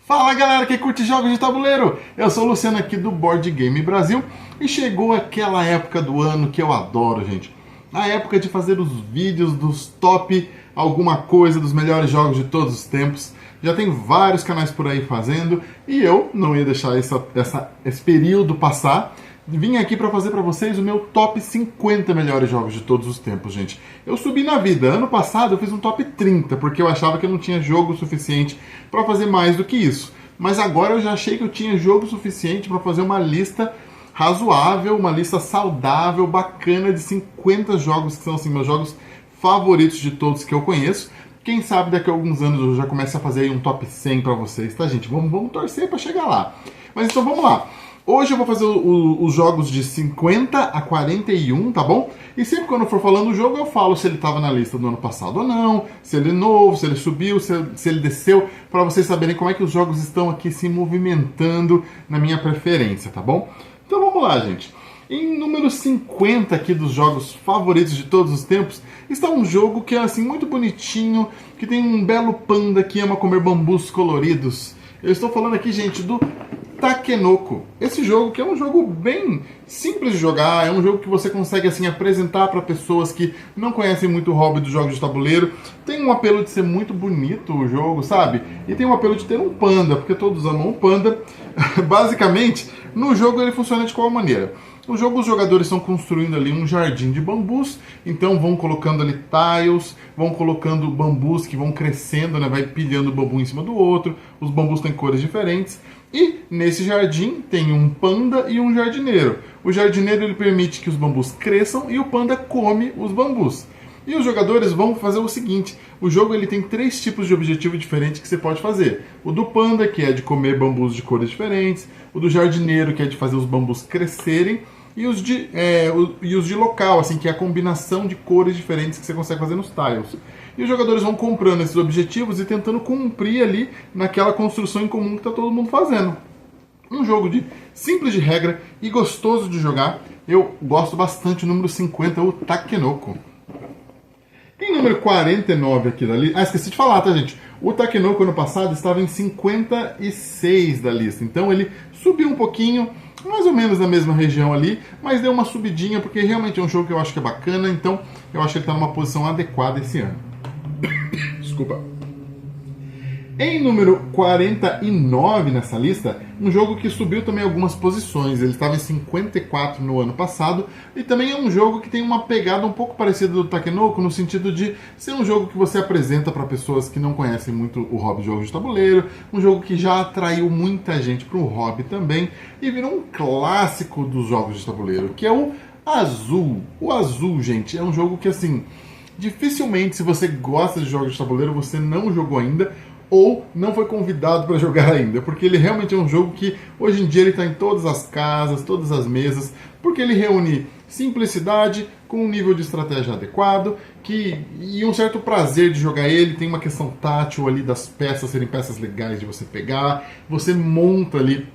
Fala galera que curte jogos de tabuleiro, eu sou o Luciano aqui do Board Game Brasil e chegou aquela época do ano que eu adoro, gente. A época de fazer os vídeos dos top alguma coisa dos melhores jogos de todos os tempos. Já tem vários canais por aí fazendo e eu não ia deixar esse período passar. Vim aqui para fazer para vocês o meu top 50 melhores jogos de todos os tempos, gente. Eu subi na vida. Ano passado eu fiz um top 30, porque eu achava que eu não tinha jogo suficiente para fazer mais do que isso. Mas agora eu já achei que eu tinha jogo suficiente para fazer uma lista razoável, uma lista saudável, bacana de 50 jogos que são assim, meus jogos favoritos de todos que eu conheço. Quem sabe daqui a alguns anos eu já comece a fazer aí um top 100 para vocês, tá, gente? Vamos torcer para chegar lá. Mas então vamos lá. Hoje eu vou fazer os jogos de 50 a 41, tá bom? E sempre quando eu for falando o jogo, eu falo se ele estava na lista do ano passado ou não, se ele é novo, se ele subiu, se ele desceu, para vocês saberem como é que os jogos estão aqui se movimentando na minha preferência, tá bom? Então vamos lá, gente. Em número 50 aqui dos jogos favoritos de todos os tempos, está um jogo que é assim muito bonitinho, que tem um belo panda que ama comer bambus coloridos. Eu estou falando aqui, gente, do Takenoko. Esse jogo que é um jogo bem simples de jogar, é um jogo que você consegue assim apresentar para pessoas que não conhecem muito o hobby dos jogos de tabuleiro. Tem um apelo de ser muito bonito o jogo, sabe? E tem um apelo de ter um panda, porque todos amam um panda. Basicamente, no jogo ele funciona de qual maneira? No jogo os jogadores estão construindo ali um jardim de bambus, então vão colocando ali tiles, vão colocando bambus que vão crescendo, né? Vai pilhando bambu em cima do outro, os bambus têm cores diferentes. E nesse jardim tem um panda e um jardineiro. O jardineiro ele permite que os bambus cresçam e o panda come os bambus. E os jogadores vão fazer o seguinte, o jogo ele tem 3 tipos de objetivo diferentes que você pode fazer. O do panda, que é de comer bambus de cores diferentes, o do jardineiro, que é de fazer os bambus crescerem, e os de local, assim, que é a combinação de cores diferentes que você consegue fazer nos tiles. E os jogadores vão comprando esses objetivos e tentando cumprir ali naquela construção em comum que está todo mundo fazendo. Um jogo simples de regra e gostoso de jogar. Eu gosto bastante, o número 50, o Takenoko. Em número 49 aqui da lista... esqueci de falar, tá, gente? O Takenoko ano passado estava em 56 da lista. Então ele subiu um pouquinho, mais ou menos na mesma região ali, mas deu uma subidinha, porque realmente é um jogo que eu acho que é bacana, então eu acho que ele está numa posição adequada esse ano. Desculpa. Em número 49 nessa lista, um jogo que subiu também algumas posições. Ele estava em 54 no ano passado. E também é um jogo que tem uma pegada um pouco parecida do Takenoko, no sentido de ser um jogo que você apresenta para pessoas que não conhecem muito o hobby de jogos de tabuleiro. Um jogo que já atraiu muita gente para o hobby também. E virou um clássico dos jogos de tabuleiro, que é o Azul. O Azul, gente, é um jogo que assim... dificilmente, se você gosta de jogos de tabuleiro, você não jogou ainda ou não foi convidado para jogar ainda, porque ele realmente é um jogo que hoje em dia ele está em todas as casas, todas as mesas, porque ele reúne simplicidade com um nível de estratégia adequado e um certo prazer de jogar ele. Tem uma questão tátil ali das peças serem peças legais de você pegar, você monta ali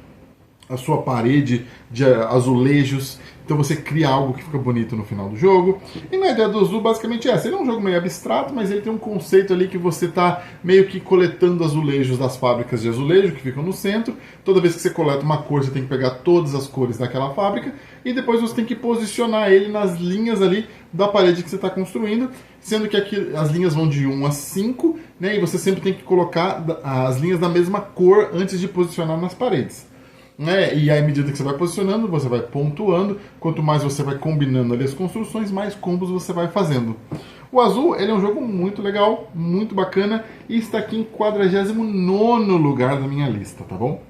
a sua parede de azulejos, então você cria algo que fica bonito no final do jogo. E na ideia do Azul basicamente é essa. Ele é um jogo meio abstrato, mas ele tem um conceito ali que você está meio que coletando azulejos das fábricas de azulejo que ficam no centro. Toda vez que você coleta uma cor, você tem que pegar todas as cores daquela fábrica e depois você tem que posicionar ele nas linhas ali da parede que você está construindo, sendo que aqui as linhas vão de 1 a 5, né, e você sempre tem que colocar as linhas da mesma cor antes de posicionar nas paredes. E aí, à medida que você vai posicionando, você vai pontuando. Quanto mais você vai combinando ali as construções, mais combos você vai fazendo. O Azul, ele é um jogo muito legal, muito bacana, e está aqui em 49º lugar da minha lista, tá bom?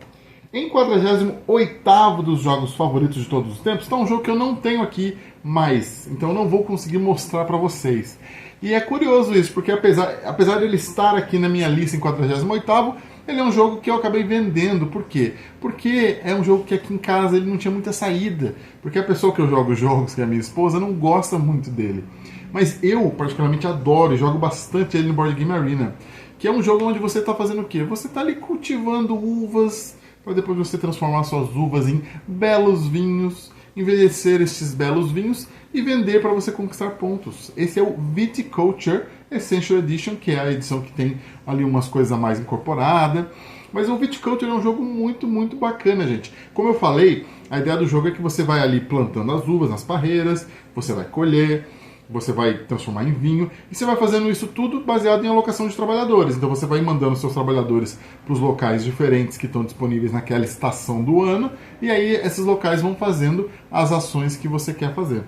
Em 48º dos jogos favoritos de todos os tempos, está um jogo que eu não tenho aqui mais, então eu não vou conseguir mostrar para vocês. E é curioso isso, porque apesar de ele estar aqui na minha lista em 48º, ele é um jogo que eu acabei vendendo. Por quê? Porque é um jogo que aqui em casa ele não tinha muita saída. Porque a pessoa que eu jogo jogos, que é a minha esposa, não gosta muito dele. Mas eu, particularmente, adoro e jogo bastante ele no Board Game Arena. Que é um jogo onde você está fazendo o quê? Você está ali cultivando uvas, para depois você transformar suas uvas em belos vinhos, envelhecer estes belos vinhos e vender para você conquistar pontos. Esse é o Viticulture Essential Edition, que é a edição que tem ali umas coisas a mais incorporadas. Mas o Viticulture é um jogo muito, muito bacana, gente. Como eu falei, a ideia do jogo é que você vai ali plantando as uvas nas parreiras, você vai colher, você vai transformar em vinho, e você vai fazendo isso tudo baseado em alocação de trabalhadores. Então você vai mandando seus trabalhadores para os locais diferentes que estão disponíveis naquela estação do ano, e aí esses locais vão fazendo as ações que você quer fazer.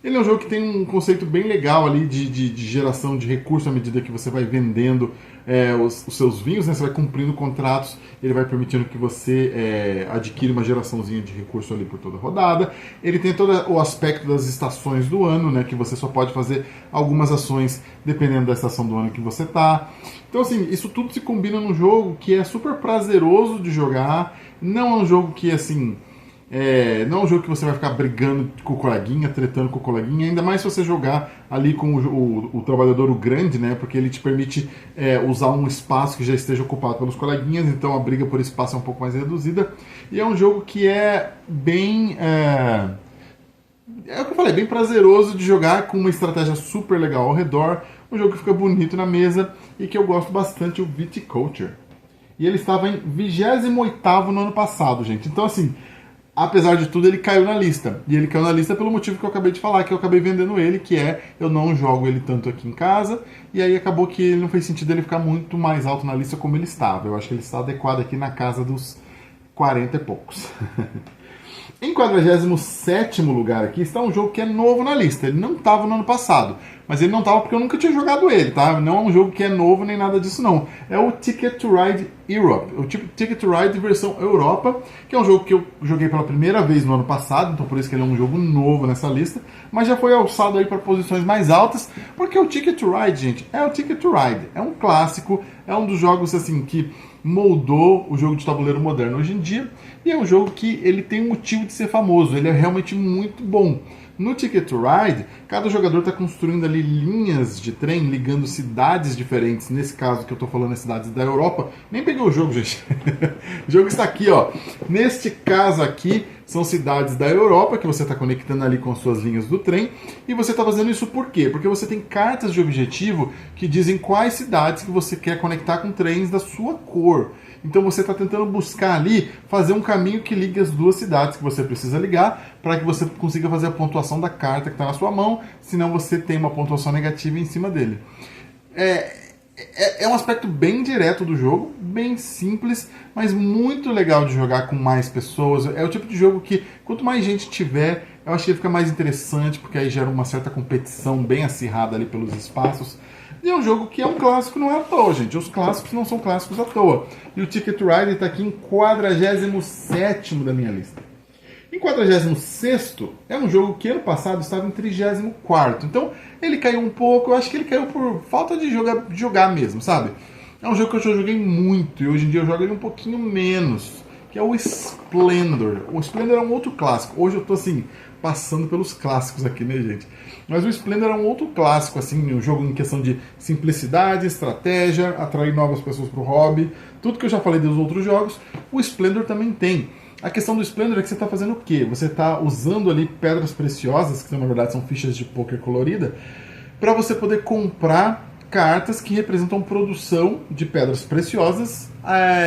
Ele é um jogo que tem um conceito bem legal ali de geração de recursos à medida que você vai vendendo os seus vinhos, né? Você vai cumprindo contratos, ele vai permitindo que você adquira uma geraçãozinha de recurso ali por toda a rodada. Ele tem todo o aspecto das estações do ano, né? Que você só pode fazer algumas ações dependendo da estação do ano que você tá. Então, assim, isso tudo se combina num jogo que é super prazeroso de jogar. Não é um jogo que, assim... não é um jogo que você vai ficar brigando com o coleguinha, tretando com o coleguinha, ainda mais se você jogar ali com o trabalhador grande, né? Porque ele te permite usar um espaço que já esteja ocupado pelos coleguinhas, então a briga por espaço é um pouco mais reduzida. E é um jogo que é bem... é o que eu falei, bem prazeroso de jogar, com uma estratégia super legal ao redor, um jogo que fica bonito na mesa e que eu gosto bastante, o Viticulture. E ele estava em 28º no ano passado, gente. Então, assim... apesar de tudo, ele caiu na lista. E ele caiu na lista pelo motivo que eu acabei de falar, que eu acabei vendendo ele, que eu não jogo ele tanto aqui em casa, e aí acabou que não fez sentido ele ficar muito mais alto na lista como ele estava. Eu acho que ele está adequado aqui na casa dos 40 e poucos. Em 47º lugar aqui está um jogo que é novo na lista. Ele não estava no ano passado, mas ele não estava porque eu nunca tinha jogado ele, tá? Não é um jogo que é novo nem nada disso, não. É o Ticket to Ride Europe, o tipo Ticket to Ride versão Europa, que é um jogo que eu joguei pela primeira vez no ano passado, então por isso que ele é um jogo novo nessa lista, mas já foi alçado aí para posições mais altas, porque o Ticket to Ride, gente, é o Ticket to Ride, é um clássico, é um dos jogos assim que moldou o jogo de tabuleiro moderno hoje em dia, e é um jogo que ele tem um motivo de ser famoso, ele é realmente muito bom. No Ticket to Ride, cada jogador está construindo ali linhas de trem, ligando cidades diferentes. Nesse caso que eu estou falando, as cidades da Europa. Nem peguei o jogo, gente. O jogo está aqui, ó. Neste caso aqui, são cidades da Europa que você está conectando ali com as suas linhas do trem. E você está fazendo isso por quê? Porque você tem cartas de objetivo que dizem quais cidades que você quer conectar com trens da sua cor. Então você está tentando buscar ali, fazer um caminho que ligue as duas cidades que você precisa ligar, para que você consiga fazer a pontuação da carta que está na sua mão, senão você tem uma pontuação negativa em cima dele. É um aspecto bem direto do jogo, bem simples, mas muito legal de jogar com mais pessoas. É o tipo de jogo que, quanto mais gente tiver, eu acho que ele fica mais interessante, porque aí gera uma certa competição bem acirrada ali pelos espaços. E é um jogo que é um clássico, não é à toa, gente. Os clássicos não são clássicos à toa. E o Ticket to Ride está aqui em 47º da minha lista. Em 46º, é um jogo que ano passado estava em 34º. Então, ele caiu um pouco. Eu acho que ele caiu por falta de jogar mesmo, sabe? É um jogo que eu já joguei muito e hoje em dia eu jogo ele um pouquinho menos, que é o Splendor. O Splendor é um outro clássico. Hoje eu tô assim, passando pelos clássicos aqui, né, gente? Mas o Splendor é um outro clássico, assim, um jogo em questão de simplicidade, estratégia, atrair novas pessoas pro hobby. Tudo que eu já falei dos outros jogos, o Splendor também tem. A questão do Splendor é que você está fazendo o quê? Você está usando ali pedras preciosas, que na verdade são fichas de poker colorida, para você poder comprar cartas que representam produção de pedras preciosas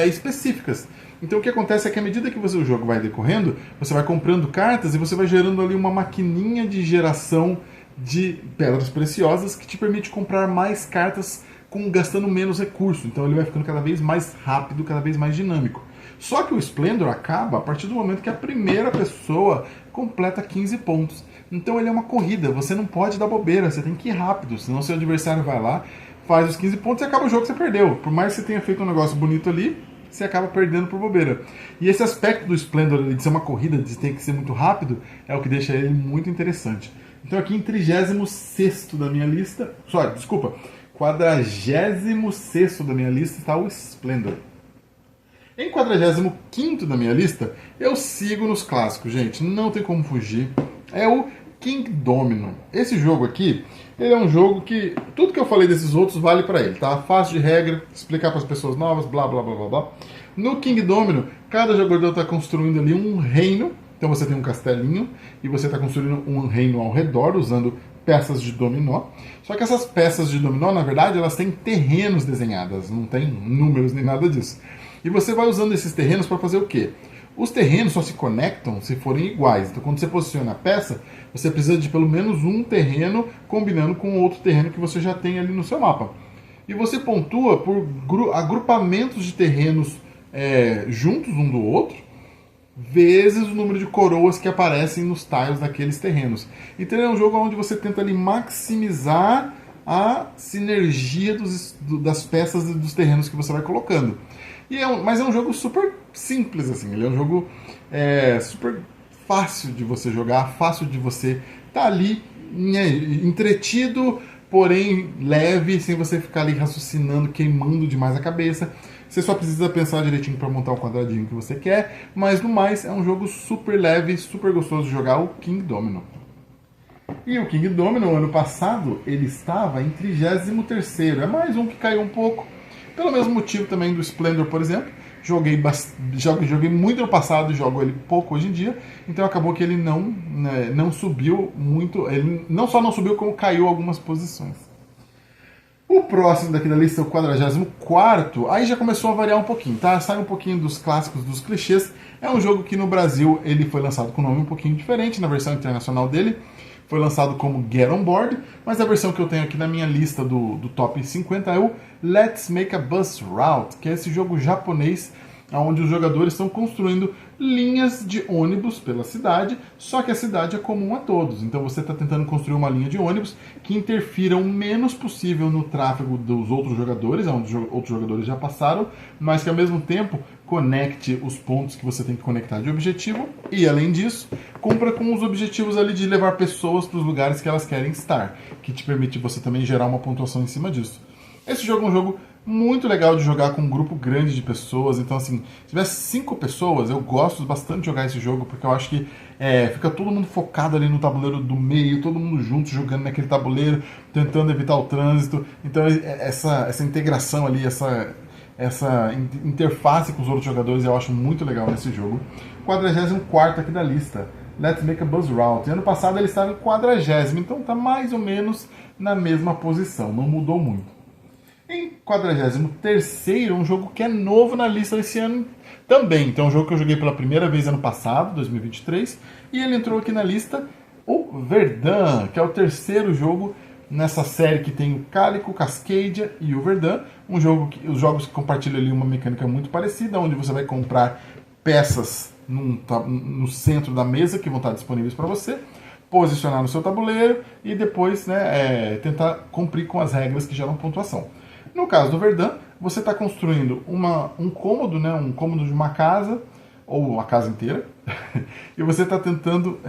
específicas. Então o que acontece é que à medida que o jogo vai decorrendo, você vai comprando cartas e você vai gerando ali uma maquininha de geração de pedras preciosas que te permite comprar mais cartas gastando menos recurso. Então ele vai ficando cada vez mais rápido, cada vez mais dinâmico. Só que o Splendor acaba a partir do momento que a primeira pessoa completa 15 pontos. Então ele é uma corrida, você não pode dar bobeira, você tem que ir rápido, senão seu adversário vai lá, faz os 15 pontos e acaba o jogo que você perdeu. Por mais que você tenha feito um negócio bonito ali, você acaba perdendo por bobeira. E esse aspecto do Splendor de ser uma corrida, de ter que ser muito rápido, é o que deixa ele muito interessante. Então aqui em 36º da minha lista, 46º da minha lista está o Splendor. Em 45º da minha lista, eu sigo nos clássicos, gente, não tem como fugir. É o King Domino. Esse jogo aqui, ele é um jogo que tudo que eu falei desses outros vale para ele, tá? Fácil de regra, explicar para as pessoas novas, blá blá blá blá blá. No King Domino, cada jogador está construindo ali um reino. Então você tem um castelinho e você está construindo um reino ao redor usando peças de dominó. Só que essas peças de dominó, na verdade, elas têm terrenos desenhadas, não tem números nem nada disso. E você vai usando esses terrenos para fazer o quê? Os terrenos só se conectam se forem iguais. Então, quando você posiciona a peça, você precisa de pelo menos um terreno combinando com outro terreno que você já tem ali no seu mapa. E você pontua por agrupamentos de terrenos juntos um do outro, vezes o número de coroas que aparecem nos tiles daqueles terrenos. Então é um jogo onde você tenta ali maximizar a sinergia das peças e dos terrenos que você vai colocando. Mas é um jogo super simples, assim. Ele é um jogo super fácil de você jogar, fácil de você estar ali entretido, porém leve, sem você ficar ali raciocinando, queimando demais a cabeça. Você só precisa pensar direitinho para montar o quadradinho que você quer, mas no mais é um jogo super leve, super gostoso de jogar, o King Domino. E o King Domino, ano passado, ele estava em 33º, é mais um que caiu um pouco, pelo mesmo motivo também do Splendor, por exemplo. Joguei muito no passado e jogo ele pouco hoje em dia, então acabou que ele não subiu muito, ele não só não subiu, como caiu algumas posições. O próximo daqui da lista é o 44º, aí já começou a variar um pouquinho, tá? Sai um pouquinho dos clássicos, dos clichês. É um jogo que no Brasil ele foi lançado com um nome um pouquinho diferente, na versão internacional dele foi lançado como Get On Board, mas a versão que eu tenho aqui na minha lista do Top 50 é o Let's Make a Bus Route, que é esse jogo japonês onde os jogadores estão construindo linhas de ônibus pela cidade, só que a cidade é comum a todos. Então você está tentando construir uma linha de ônibus que interfira o menos possível no tráfego dos outros jogadores, onde os outros jogadores já passaram, mas que ao mesmo tempo conecte os pontos que você tem que conectar de objetivo e, além disso, cumpra com os objetivos ali de levar pessoas para os lugares que elas querem estar, que te permite você também gerar uma pontuação em cima disso. Esse jogo é um jogo muito legal de jogar com um grupo grande de pessoas. Então, assim, se tiver 5 pessoas, eu gosto bastante de jogar esse jogo, porque eu acho que fica todo mundo focado ali no tabuleiro do meio, todo mundo junto jogando naquele tabuleiro, tentando evitar o trânsito. Então, essa integração ali, essa interface com os outros jogadores, eu acho muito legal nesse jogo. 44º aqui da lista, Let's Make a Bus Route. Ano passado ele estava em 40º, então está mais ou menos na mesma posição, não mudou muito. Em 43º, um jogo que é novo na lista desse ano também. Então, é um jogo que eu joguei pela primeira vez ano passado, 2023, e ele entrou aqui na lista, o Verdun, que é o terceiro jogo nessa série que tem o Calico, o Cascadia e o Verdun. Os jogos que compartilham ali uma mecânica muito parecida, onde você vai comprar peças no centro da mesa que vão estar disponíveis para você, posicionar no seu tabuleiro e depois tentar cumprir com as regras que geram pontuação. No caso do Verdun, você está construindo um cômodo, um cômodo de uma casa, ou a casa inteira, e você está tentando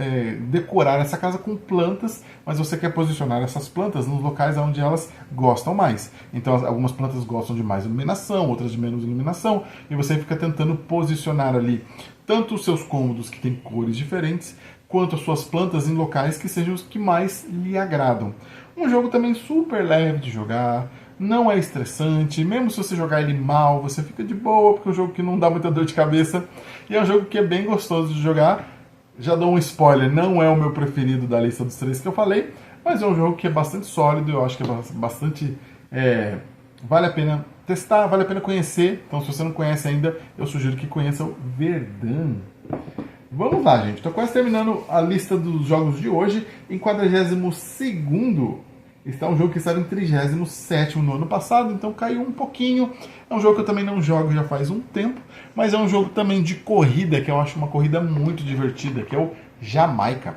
decorar essa casa com plantas, mas você quer posicionar essas plantas nos locais onde elas gostam mais. Então, algumas plantas gostam de mais iluminação, outras de menos iluminação, e você fica tentando posicionar ali tanto os seus cômodos que têm cores diferentes, quanto as suas plantas em locais que sejam os que mais lhe agradam. Um jogo também super leve de jogar, não é estressante, mesmo se você jogar ele mal, você fica de boa, porque é um jogo que não dá muita dor de cabeça, e é um jogo que é bem gostoso de jogar. Já dou um spoiler, não é o meu preferido da lista dos 3 que eu falei, mas é um jogo que é bastante sólido, eu acho que é bastante... vale a pena testar, vale a pena conhecer, então se você não conhece ainda, eu sugiro que conheça o Verdun. Vamos lá, gente, estou quase terminando a lista dos jogos de hoje. Em 42º está um jogo que estava em 37º no ano passado, então caiu um pouquinho. É um jogo que eu também não jogo já faz um tempo, mas é um jogo também de corrida, que eu acho uma corrida muito divertida, que é o Jamaica.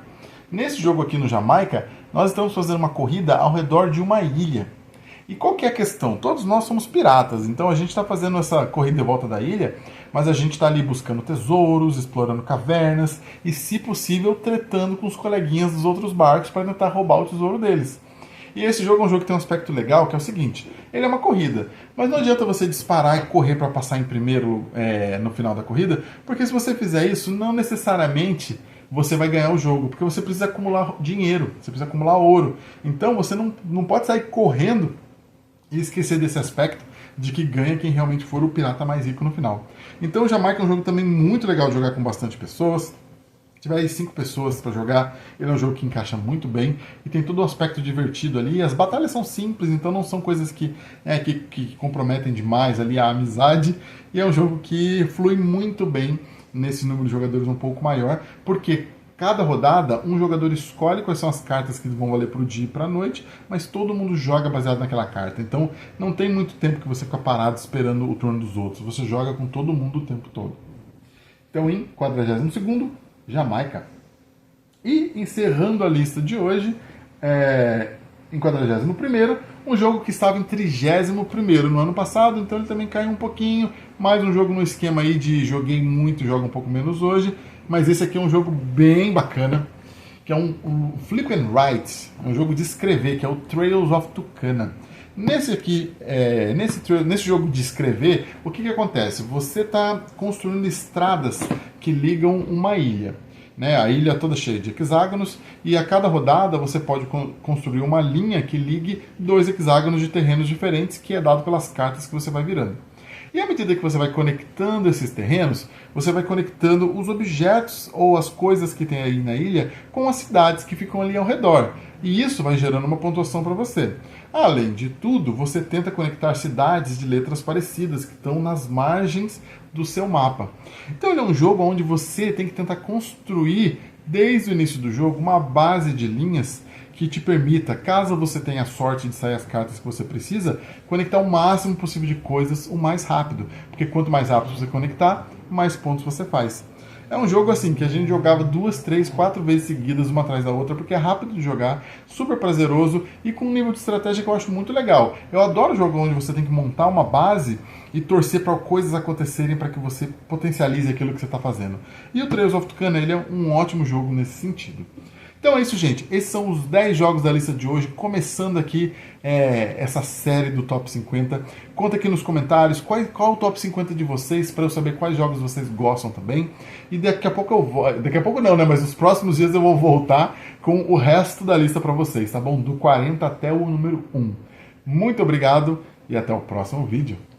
Nesse jogo aqui no Jamaica, nós estamos fazendo uma corrida ao redor de uma ilha. E qual que é a questão? Todos nós somos piratas, então a gente está fazendo essa corrida em volta da ilha, mas a gente está ali buscando tesouros, explorando cavernas e, se possível, tretando com os coleguinhas dos outros barcos para tentar roubar o tesouro deles. E esse jogo é um jogo que tem um aspecto legal, que é o seguinte: ele é uma corrida, mas não adianta você disparar e correr para passar em primeiro no final da corrida, porque se você fizer isso, não necessariamente você vai ganhar o jogo, porque você precisa acumular dinheiro, você precisa acumular ouro. Então você não pode sair correndo e esquecer desse aspecto de que ganha quem realmente for o pirata mais rico no final. Então o Jamaica é um jogo também muito legal de jogar com bastante pessoas. Se tiver aí 5 pessoas para jogar, ele é um jogo que encaixa muito bem e tem todo o aspecto divertido ali. As batalhas são simples, então não são coisas que comprometem demais ali a amizade. E é um jogo que flui muito bem nesse número de jogadores um pouco maior, porque cada rodada, um jogador escolhe quais são as cartas que vão valer para o dia e para a noite, mas todo mundo joga baseado naquela carta. Então, não tem muito tempo que você fica parado esperando o turno dos outros. Você joga com todo mundo o tempo todo. Então, em 42º, Jamaica. E, encerrando a lista de hoje, em 41º, um jogo que estava em 31º no ano passado, então ele também caiu um pouquinho. Mais um jogo no esquema aí de joguei muito, jogo um pouco menos hoje. Mas esse aqui é um jogo bem bacana, que é um Flip and Write, um jogo de escrever, que é o Trails of Tucana. Nesse aqui, nesse jogo de escrever, o que acontece? Você está construindo estradas que ligam uma ilha. Né? A ilha toda cheia de hexágonos, e a cada rodada você pode construir uma linha que ligue 2 hexágonos de terrenos diferentes, que é dado pelas cartas que você vai virando. E à medida que você vai conectando esses terrenos, você vai conectando os objetos ou as coisas que tem aí na ilha com as cidades que ficam ali ao redor. E isso vai gerando uma pontuação para você. Além de tudo, você tenta conectar cidades de letras parecidas que estão nas margens do seu mapa. Então ele é um jogo onde você tem que tentar construir, desde o início do jogo, uma base de linhas que te permita, caso você tenha a sorte de sair as cartas que você precisa, conectar o máximo possível de coisas o mais rápido. Porque quanto mais rápido você conectar, mais pontos você faz. É um jogo assim que a gente jogava 2, 3, 4 vezes seguidas, uma atrás da outra, porque é rápido de jogar, super prazeroso e com um nível de estratégia que eu acho muito legal. Eu adoro jogo onde você tem que montar uma base e torcer para coisas acontecerem para que você potencialize aquilo que você está fazendo. E o Trails of Tucana, ele é um ótimo jogo nesse sentido. Então é isso, gente. Esses são os 10 jogos da lista de hoje, começando aqui essa série do Top 50. Conta aqui nos comentários qual o Top 50 de vocês, para eu saber quais jogos vocês gostam também. E daqui a pouco eu vou... Daqui a pouco não, né? Mas nos próximos dias eu vou voltar com o resto da lista para vocês, tá bom? Do 40 até o número 1. Muito obrigado e até o próximo vídeo.